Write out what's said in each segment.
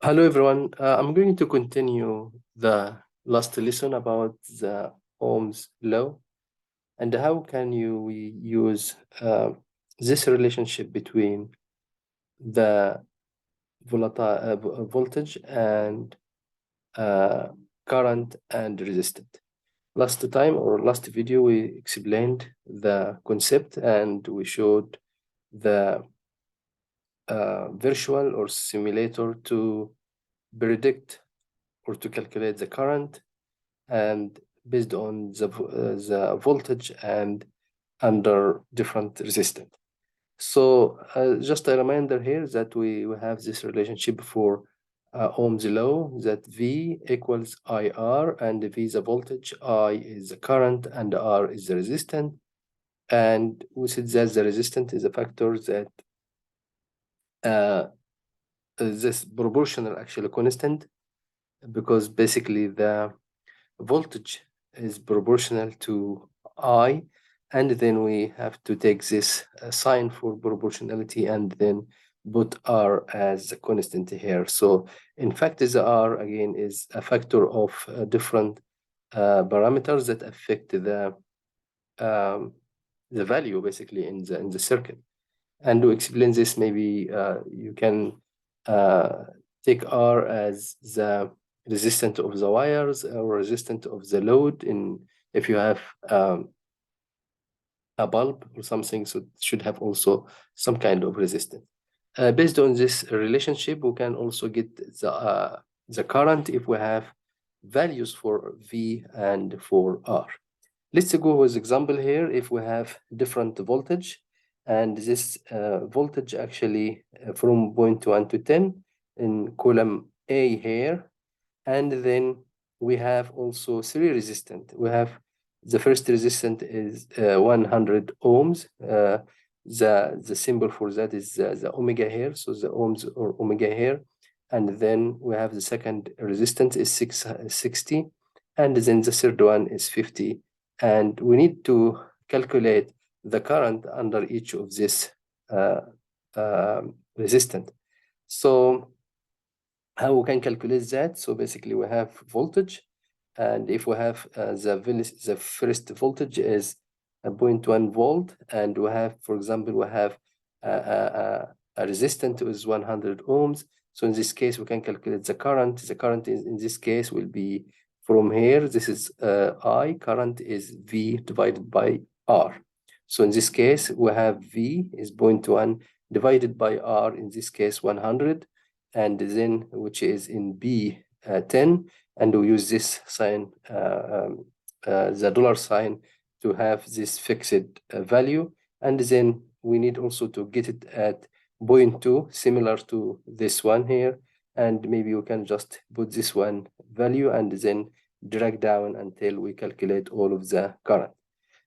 Hello everyone. I'm going to continue the last lesson about the Ohm's law and how can we use this relationship between the voltage and current and resistance. Last time or last video we explained the concept and we showed the virtual or simulator to predict or to calculate the current and based on the voltage and under different resistance. So just a reminder here that we have this relationship for Ohm's law that V equals IR, and V is the voltage, I is the current, and R is the resistance. And we said that the resistance is a factor that this proportional actually constant, because basically the voltage is proportional to I, and then we have to take this sign for proportionality and then put R as a constant here. So in fact, the R again is a factor of different parameters that affect the value basically in the circuit. And to explain this, maybe you can take R as the resistance of the wires or resistance of the load in if you have a bulb or something, so it should have also some kind of resistance. Based on this relationship, we can also get the current if we have values for V and for R. Let's go with example here. If we have different voltage, and this voltage actually from 0.1 to 10 in column A here, and then we have also three resistance. We have the first resistance is 100 ohms. The symbol for that is the omega here, so the ohms or omega here. And then we have the second resistance is 660, and then the third one is 50. And we need to calculate the current under each of this resistance. So how we can calculate that? So basically we have voltage, and if we have the first voltage is 0.1 volt, and we have, for example, we have a resistance is 100 ohms. So in this case, we can calculate the current. The current is, in this case will be from here. This is I. Current is V divided by R. So in this case, we have V is 0.1 divided by R. In this case, 100. And then which is in B 10, and we use this sign, the dollar sign, to have this fixed value. And then we need also to get it at 0.2, similar to this one here. And maybe we can just put this one value and then drag down until we calculate all of the current.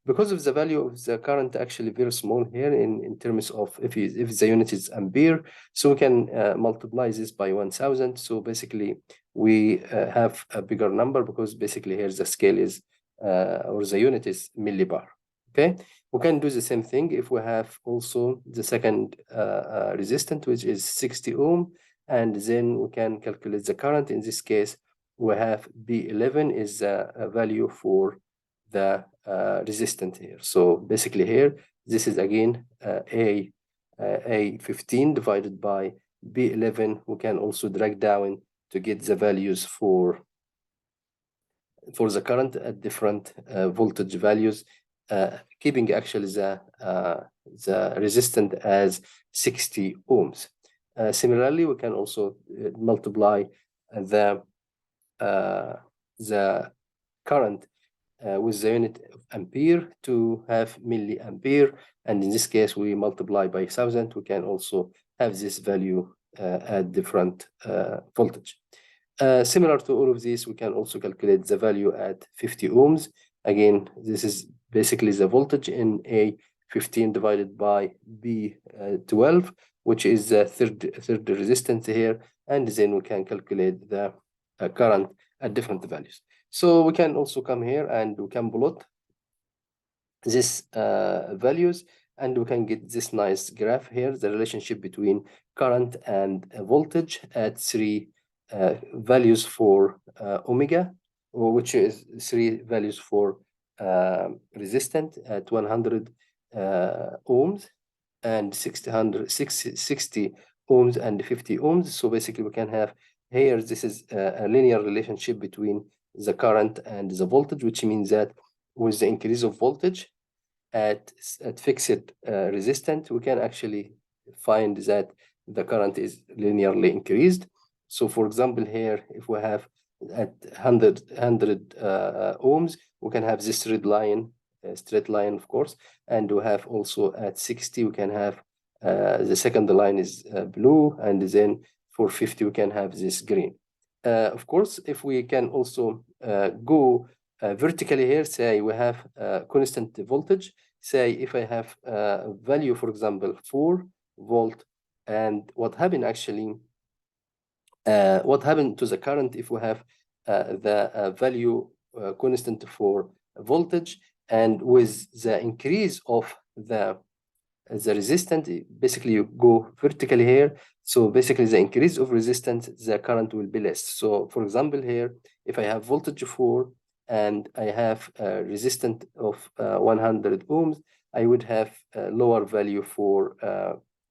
Because of the value of the current actually very small here in terms of if the unit is ampere, so we can multiply this by 1000. So basically we have a bigger number because basically here the scale is or the unit is millibar. Okay, we can do the same thing if we have also the second resistance, which is 60 ohm, and then we can calculate the current. In this case, we have B11 is a value for the resistance here. So basically here, this is again A15 divided by B11. We can also drag down to get the values for the current at different voltage values, keeping actually the resistance as 60 ohms. Similarly, we can also multiply the current with the unit of ampere to have milliampere, and in this case we multiply by 1000. We can also have this value at different voltage. Similar to all of these, we can also calculate the value at 50 ohms. Again, this is basically the voltage in A15 divided by B12, which is the third resistance here, and then we can calculate the current at different values. So we can also come here and we can plot these values, and we can get this nice graph here, the relationship between current and voltage at three values for omega, which is 3 values for resistant at 100 ohms and 60 ohms and 50 ohms. So basically we can have here, this is a linear relationship between the current and the voltage, which means that with the increase of voltage at fixed resistance, we can actually find that the current is linearly increased. So for example, here, if we have at 100 ohms, we can have this red line, straight line, of course, and we have also at 60, we can have the second line is blue, and then for 50, we can have this green. Of course, if we can also go vertically here, say we have constant voltage, say if I have a value, for example, 4 volt, and what happened actually, what happened to the current if we have the value constant for voltage, and with the increase of the resistance, basically you go vertically here. So basically the increase of resistance, the current will be less. So for example here, if I have voltage 4 and I have a resistance of 100 ohms, I would have a lower value for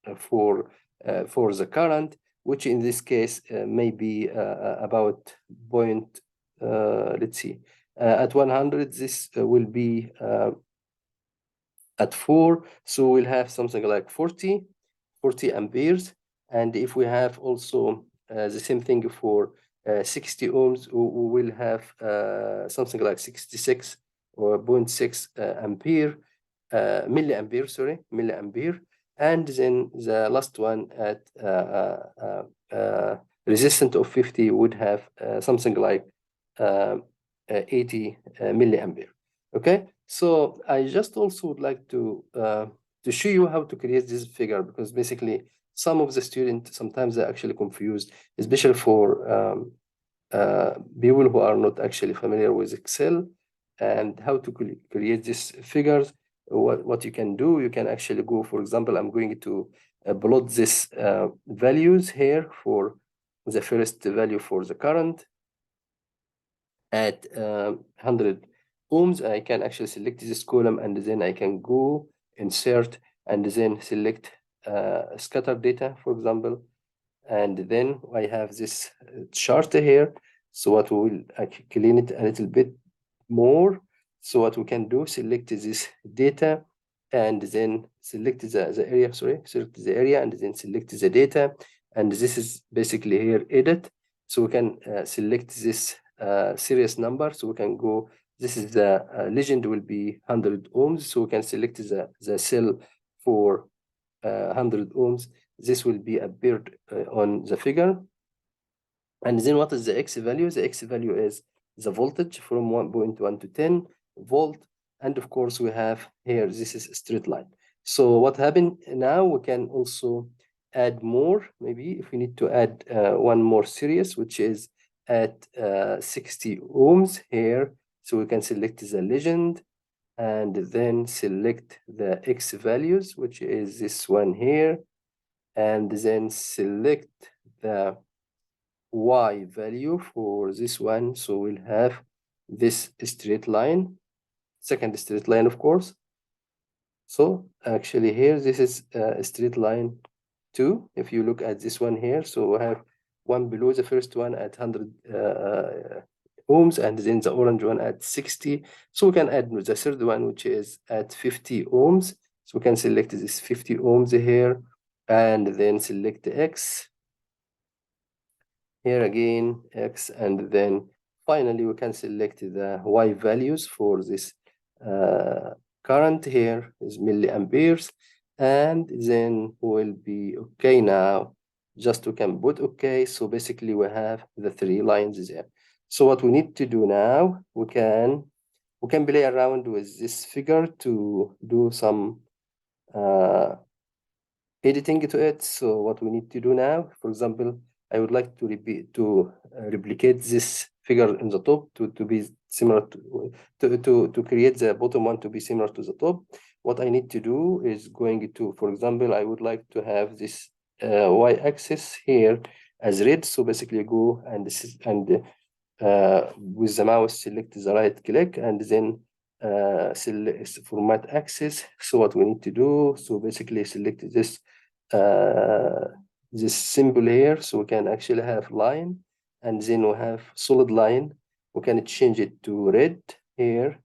the current, which in this case may be about point, let's see, at 100, this will be at 4, so we'll have something like 40 amperes. And if we have also the same thing for 60 ohms, we will have something like 66 or 0.6 ampere, milliampere, sorry, milliampere. And then the last one at resistance of 50 would have something like 80 milliampere. Okay, so I just also would like to show you how to create this figure, because basically some of the students sometimes they're actually confused, especially for people who are not actually familiar with Excel and how to create these figures. What you can do, you can actually go, for example, I'm going to plot this values here for the first value for the current at 100 ohms. I can actually select this column, and then I can go insert and then select scatter data, for example, and then I have this chart here. So what we will clean it a little bit more. So what we can do, select this data and then select the area, sorry, select the area and then select the data, and this is basically here edit. So we can select this series number, so we can go, this is the legend will be 100 ohms, so we can select the cell for 100 ohms. This will be appeared on the figure. And then what is the X value? The X value is the voltage from 1.1 to 10 volt. And of course we have here, this is a straight line. So what happened now, we can also add more, maybe if we need to add one more series, which is at 60 ohms here. So we can select the legend and then select the X values, which is this one here, and then select the Y value for this one. So we'll have this straight line, second straight line, of course. So actually here, this is a straight line 2. If you look at this one here, so we have one below the first one at 100 ohms, and then the orange one at 60. So we can add the third one, which is at 50 ohms. So we can select this 50 ohms here, and then select the X. Here again, X, and then finally we can select the Y values for this current here is milliamperes, and then we'll be okay now. Just we can put okay. So basically we have the 3 lines there. So what we need to do now, we can play around with this figure to do some editing to it. So what we need to do now, for example, I would like to replicate this figure in the top to be similar to create the bottom one to be similar to the top. What I need to do is going to, for example, I would like to have this y-axis here as red. So basically go and with the mouse select the right click and then select format axis. So what we need to do, so basically select this this symbol here, so we can actually have line, and then we have solid line. We can change it to red here.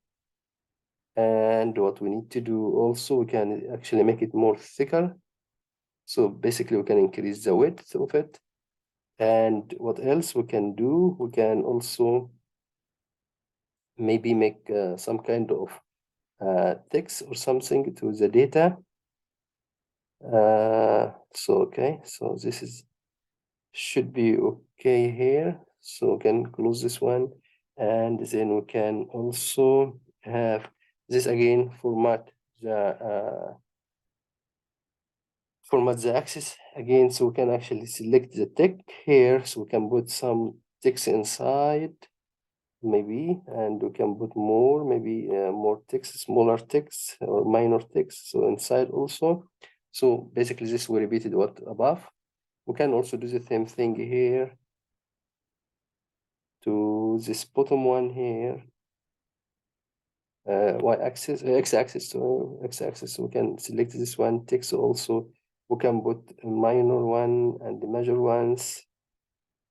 And what we need to do also, we can actually make it more thicker. So basically we can increase the width of it. And what else we can do? We can also maybe make some kind of text or something to the data. Okay, so this is should be okay here. So we can close this one, and then we can also have this again, format the axis again, so we can actually select the text here, so we can put some text inside maybe, and we can put more, maybe more text, smaller text or minor text, so inside also. So basically this we repeated what above. We can also do the same thing here to this bottom one here, y-axis, x-axis, so x-axis. So we can select this one text also. We can put a minor one and the major ones,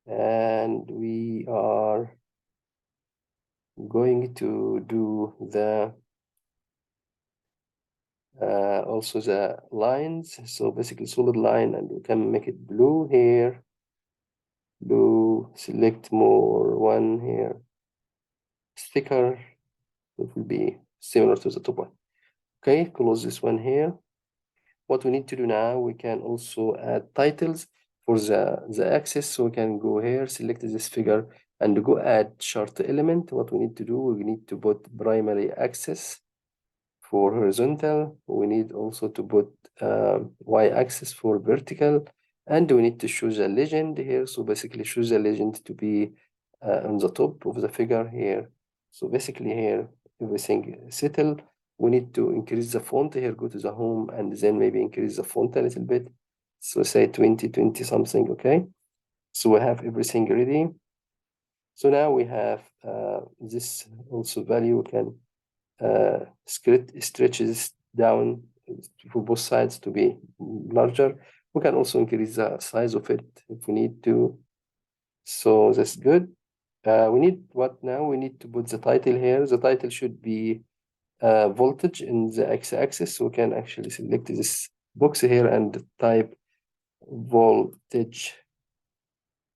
and we are going to do the also the lines. So basically solid line, and we can make it blue here, blue, select more one here, thicker, it will be similar to the top one. Okay, close this one here. What we need to do now, we can also add titles for the axis. So we can go here, select this figure, and go add chart element. What we need to do, we need to put primary axis for horizontal. We need also to put y-axis for vertical, and we need to choose a legend here. So basically choose a legend to be on the top of the figure here. So basically here, everything settled. We need to increase the font here, go to the home, and then maybe increase the font a little bit. So say 20 something, okay? So we have everything ready. So now we have this also value can stretches down for both sides to be larger. We can also increase the size of it if we need to. So that's good. We need what now? We need to put the title here. The title should be voltage in the x-axis. So we can actually select this box here and type voltage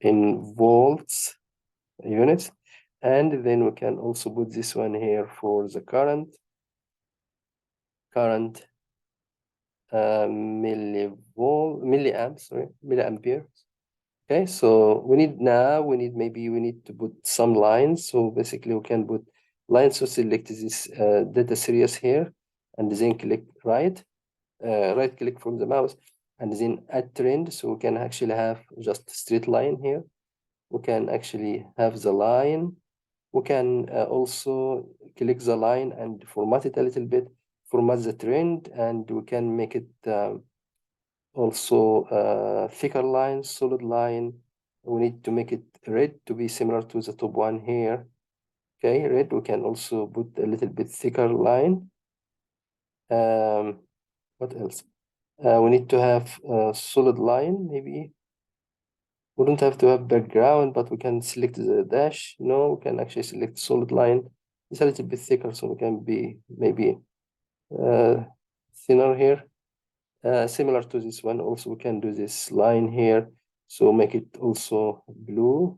in volts units. And then we can also put this one here for the current milliamperes. Okay, so we need to put some lines. So basically we can put lines. So select this data series here, and then click right click from the mouse, and then add trend. So we can actually have just a straight line here. We can actually have the line. We can also click the line and format it a little bit, format the trend, and we can make it also thicker line, solid line. We need to make it red to be similar to the top one here. Okay, red. We can also put a little bit thicker line. What else? We need to have a solid line, maybe. We don't have to have background, but we can select the dash. No, we can actually select solid line. It's a little bit thicker, so we can be maybe thinner here. Similar to this one, also we can do this line here. So make it also blue.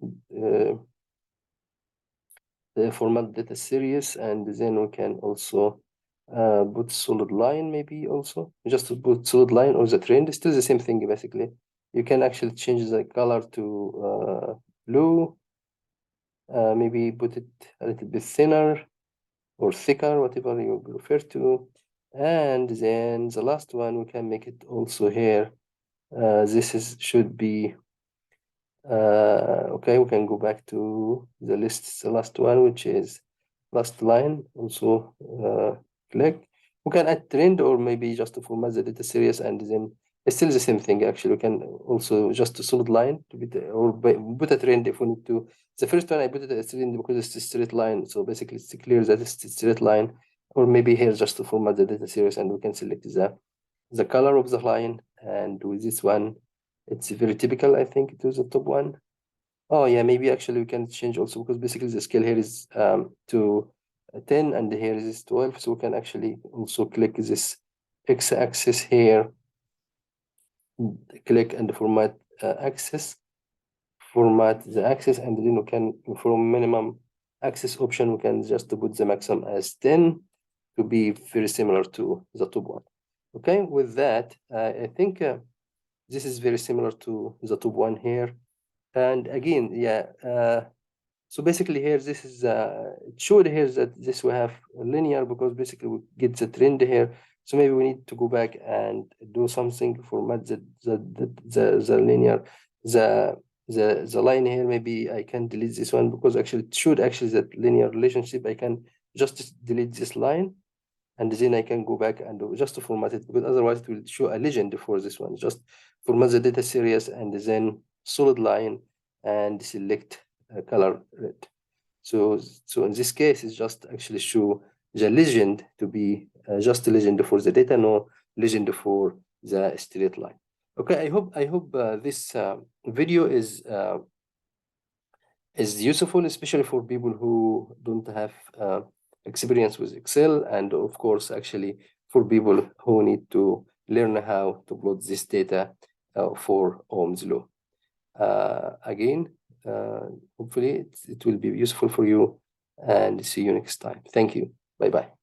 Format data series, and then we can also put solid line maybe also. Just to put solid line or the trend, it's still the same thing basically. You can actually change the color to blue. Maybe put it a little bit thinner or thicker, whatever you prefer to. And then the last one, we can make it also here. This should be okay. We can go back to the list, the last one, which is last line. Also click. We can add trend, or maybe just to format the data series and then It's still the same thing. Actually, we can also just a solid line to be or put a trend if we need to. The first one I put it as a trend because it's a straight line. So basically, it's clear that it's a straight line. Or maybe here just to format the data series, and we can select the color of the line. And with this one, it's very typical. I think it was the top one. Oh yeah, maybe actually we can change also because basically the scale here is to 10 and here is 12. So we can actually also click this x-axis here, click and format axis, format the axis, and then we can, from minimum axis option, we can just put the maximum as 10 to be very similar to the top one. Okay, with that, I think this is very similar to the top one here. And again, yeah, so basically here, this is it showed here that this will have linear because basically we get the trend here. So maybe we need to go back and do something, format the linear, the line here. Maybe I can delete this one because actually it showed actually that linear relationship. I can just delete this line, and then I can go back and just to format it, because otherwise it will show a legend for this one. Just format the data series and then solid line and select color red. So in this case, it's just actually show the legend to be just a legend for the data, no legend for the straight line. Okay, I hope this video is useful, especially for people who don't have experience with Excel, and of course, actually for people who need to learn how to plot this data for Ohm's law. Again, hopefully it will be useful for you, and see you next time. Thank you. Bye-bye.